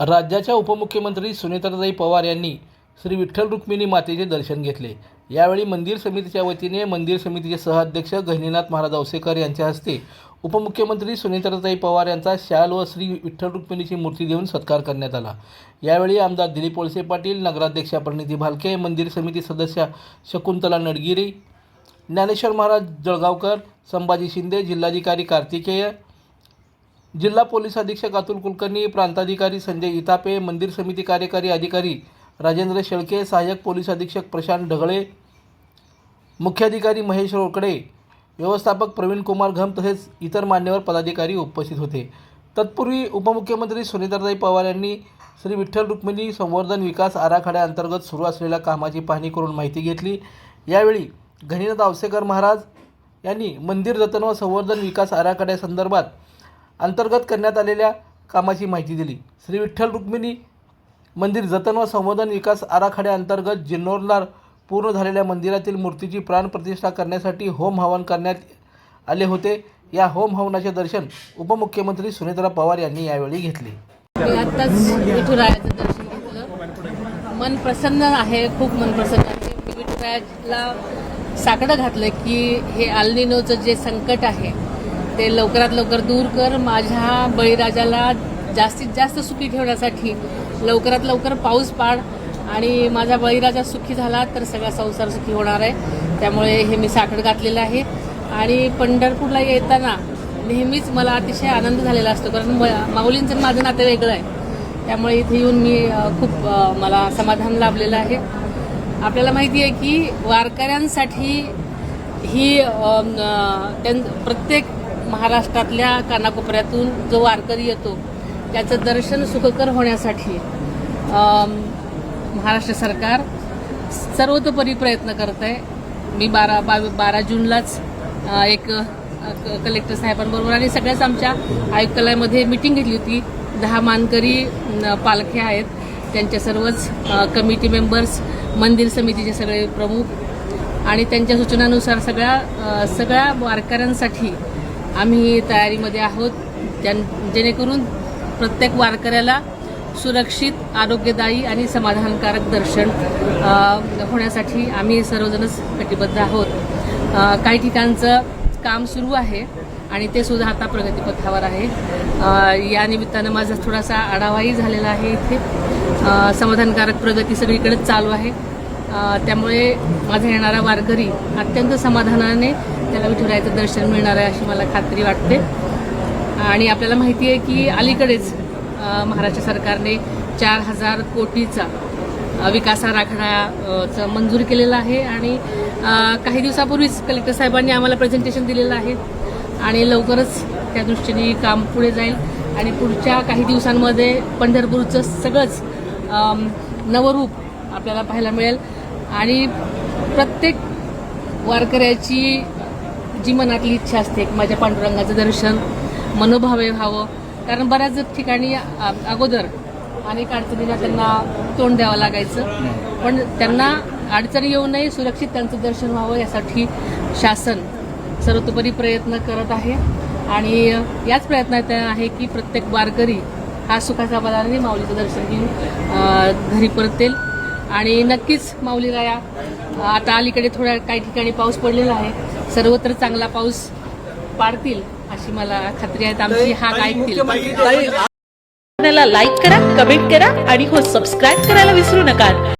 राज्याच्या उपमुख्यमंत्री सुनेत्राताई पवार यांनी श्री विठ्ठल रुक्मिणी मातेचे दर्शन घेतले। यावेळी मंदिर समितीच्या वतीने मंदिर समितीचे सहअध्यक्ष गहिनीनाथ महाराज औसेकर यांच्या हस्ते उपमुख्यमंत्री सुनेत्राताई पवार यांचा शाल व श्री विठ्ठल रुक्मिणीची मूर्ती देऊन सत्कार करण्यात आला। यावेळी आमदार दिलीप वळसे पाटील, नगराध्यक्षा प्रणिती भालके, मंदिर समिती सदस्य शकुंतला नडगिरी, ज्ञानेश्वर महाराज जळगावकर, संभाजी शिंदे, जिल्हाधिकारी कार्तिकेय, जिल्हा पोलीस अधीक्षक अतुल कुलकर्णी, प्रांताधिकारी संजय इतापे, मंदिर समिती कार्यकारी अधिकारी राजेंद्र शेळके, सहाय्यक पोलीस अधीक्षक प्रशांत ढगळे, मुख्याधिकारी महेश रोकडे, व्यवस्थापक प्रवीण कुमार घम तसेच इतर मान्यवर पदाधिकारी उपस्थित होते। तत्पूर्वी उपमुख्यमंत्री सुनेत्राताई पवार यांनी श्री विठ्ठल रुक्मिणी संवर्धन विकास आराखड्याअंतर्गत सुरू असलेल्या कामाची पाहणी करून माहिती घेतली। यावेळी गहिनीनाथ औसेकर महाराज यांनी मंदिर जतन व संवर्धन विकास आराखड्यासंदर्भात अंतर्गत करण्यात आलेल्या कामाची माहिती दिली। श्री विठ्ठल रुक्मिणी मंदिर जतन व संवर्धन विकास आराखड्याअंतर्गत जीर्णोद्धार पूर्ण झालेल्या मंदिरातील मूर्तीची प्राणप्रतिष्ठा करण्यासाठी होम हवन करण्यात आले होते। या होम हवनाचे दर्शन उपमुख्यमंत्री सुनेत्रा पवार यांनी यावेळी घेतले। आताच विठुरायाचं दर्शन घेतलं, मन प्रसन्न आहे, खूप मन प्रसन्न आहे। मी विठुरायाला साकडं घातलं की हे अल्निनोचं जे संकट आहे ते लवकरात लवकर दूर कर, माझ्या बळीराजाला जास्तीत जास्त सुखी ठेवण्यासाठी लवकरात लवकर पाऊस पाड आणि माझा बळीराजा सुखी झाला तर सगळा संसार सुखी होणार आहे। त्यामुळे हे मी साकडं घातलेलं आहे आणि पंढरपूरला येताना नेहमीच मला अतिशय आनंद झालेला असतो, कारण माऊलींचं माझं नातं वेगळं आहे। त्यामुळे इथे येऊन मी खूप मला समाधान लाभलेलं आहे। आपल्याला माहिती आहे की वारकऱ्यांसाठी ही प्रत्येक महाराष्ट्रातल्या कानाकोपऱ्यातून जो वारकरी येतो त्याचं दर्शन सुखकर होण्यासाठी महाराष्ट्र सरकार सर्वतोपरी प्रयत्न करत आहे। मी 12 जूनलाच एक कलेक्टर साहेबांबरोबर आणि सगळ्याच आमच्या आयुक्तालयामध्ये मीटिंग घेतली होती। 10 मानकरी पालख्या आहेत, त्यांच्या सर्वच कमिटी मेंबर्स, मंदिर समितीचे सगळे प्रमुख आणि त्यांच्या सूचनानुसार सगळ्या वारकऱ्यांसाठी आम्ही तयारीमध्ये आहोत, जेणेकरून प्रत्येक वारकऱ्याला सुरक्षित, आरोग्यदायी आणि समाधानकारक दर्शन होण्यासाठी आम्ही सर्वजणच कटिबद्ध आहोत। काही ठिकाणचं काम सुरू आहे आणि ते सुद्धा आता प्रगतीपथावर आहे। या निमित्तानं माझा थोडासा आढावाही झालेला आहे। इथे समाधानकारक प्रगती सगळीकडेच चालू आहे। त्यामुळे माझा येणारा वारकरी अत्यंत समाधानाने त्याला विठुरायाचं दर्शन मिळणार आहे अशी मला खात्री वाटते। आणि आपल्याला माहिती आहे की अलीकडेच महाराष्ट्र सरकारने 4000 कोटीचा विकास आराखडा मंजूर केलेला आहे आणि काही दिवसापूर्वीच कलेक्टर साहेबांनी आम्हाला प्रेझेंटेशन दिलेलं आहे आणि लवकरच त्या दृष्टीने काम पुढे जाईल आणि पुढच्या काही दिवसांमध्ये पंढरपूरचं सगळंच नवरूप आपल्याला पाहायला मिळेल आणि प्रत्येक वारकऱ्याची जी मनातली इच्छा असते की माझ्या पांडुरंगाचं दर्शन मनोभावे व्हावं, कारण बऱ्याच ठिकाणी अगोदर अनेक अडचणींना त्यांना तोंड द्यावं लागायचं, पण त्यांना अडचणी येऊ नये, सुरक्षित त्यांचं दर्शन व्हावं यासाठी शासन सर्वतोपरी प्रयत्न करत आहे आणि याच प्रयत्नात आहे की प्रत्येक वारकरी हा सुखाचा समाधानाने माऊलीचं दर्शन घेऊन घरी परतेल। आणि नक्कीच माऊली राया आता अलीकडे काही ठिकाणी पाऊस पडलेला आहे, सर्वत्र चांगला पाऊस पाडतील अशी मला खात्री आहे। आमची हाक ऐकतील। लाईक करा, कमेंट करा आणि सबस्क्राईब करायला विसरू नका।